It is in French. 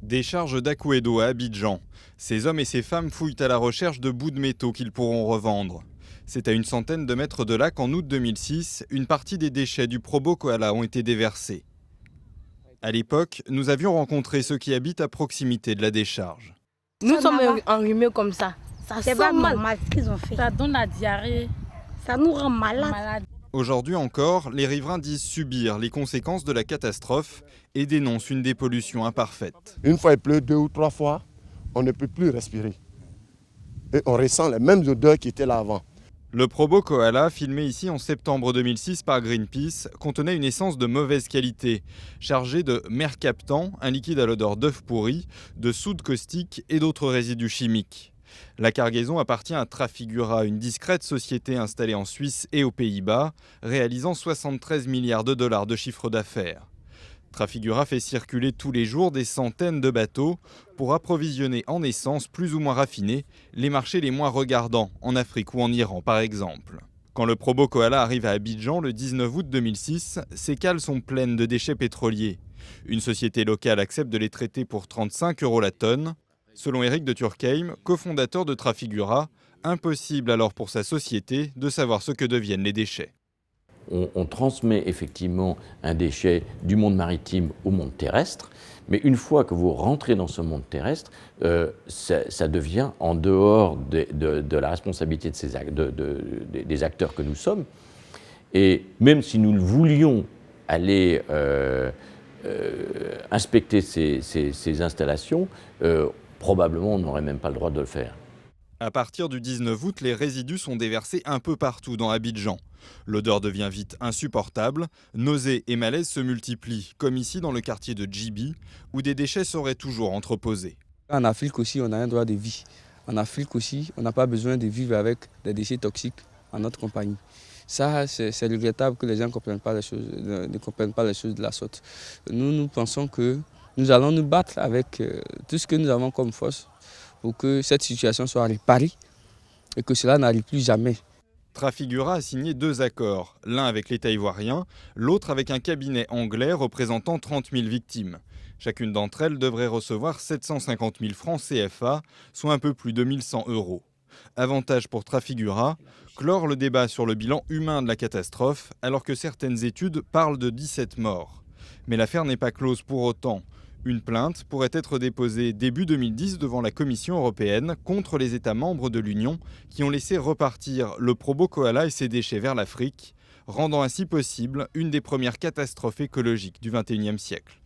Décharge d'Akuedo à Abidjan. Ces hommes et ces femmes fouillent à la recherche de bouts de métaux qu'ils pourront revendre. C'est à une centaine de mètres de là qu'en août 2006, une partie des déchets du Probo Koala ont été déversés. À l'époque, nous avions rencontré ceux qui habitent à proximité de la décharge. Nous sommes enrhumés comme ça. Ça sent mal. Ce qu'ils ont fait. Ça donne la diarrhée. Ça nous rend malades. Aujourd'hui encore, les riverains disent subir les conséquences de la catastrophe et dénoncent une dépollution imparfaite. Une fois il pleut 2 ou 3 fois, on ne peut plus respirer. Et on ressent les mêmes odeurs qui étaient là avant. Le Probo Koala, filmé ici en septembre 2006 par Greenpeace, contenait une essence de mauvaise qualité, chargée de mercaptan, un liquide à l'odeur d'œuf pourri, de soude caustique et d'autres résidus chimiques. La cargaison appartient à Trafigura, une discrète société installée en Suisse et aux Pays-Bas, réalisant 73 milliards de dollars de chiffre d'affaires. Trafigura fait circuler tous les jours des centaines de bateaux pour approvisionner en essence plus ou moins raffinée les marchés les moins regardants, en Afrique ou en Iran par exemple. Quand le Probo Koala arrive à Abidjan le 19 août 2006, ses cales sont pleines de déchets pétroliers. Une société locale accepte de les traiter pour 35 € la tonne. Selon Eric de Turckheim, cofondateur de Trafigura, impossible alors pour sa société de savoir ce que deviennent les déchets. On transmet effectivement un déchet du monde maritime au monde terrestre, mais une fois que vous rentrez dans ce monde terrestre, ça devient en dehors de la responsabilité des acteurs que nous sommes. Et même si nous voulions aller inspecter ces installations, probablement on n'aurait même pas le droit de le faire. À partir du 19 août, les résidus sont déversés un peu partout dans Abidjan. L'odeur devient vite insupportable, nausées et malaises se multiplient, comme ici dans le quartier de Djibi, où des déchets seraient toujours entreposés. En Afrique aussi, on a un droit de vie. En Afrique aussi, on n'a pas besoin de vivre avec des déchets toxiques en notre compagnie. Ça, c'est regrettable que les gens ne comprennent pas les choses de la sorte. Nous pensons que nous allons nous battre avec tout ce que nous avons comme force pour que cette situation soit réparée et que cela n'arrive plus jamais. Trafigura a signé 2 accords, l'un avec l'État ivoirien, l'autre avec un cabinet anglais représentant 30 000 victimes. Chacune d'entre elles devrait recevoir 750 000 francs CFA, soit un peu plus de 1 100 €. Avantage pour Trafigura, clore le débat sur le bilan humain de la catastrophe, alors que certaines études parlent de 17 morts. Mais l'affaire n'est pas close pour autant. Une plainte pourrait être déposée début 2010 devant la Commission européenne contre les États membres de l'Union qui ont laissé repartir le Probo Koala et ses déchets vers l'Afrique, rendant ainsi possible une des premières catastrophes écologiques du XXIe siècle.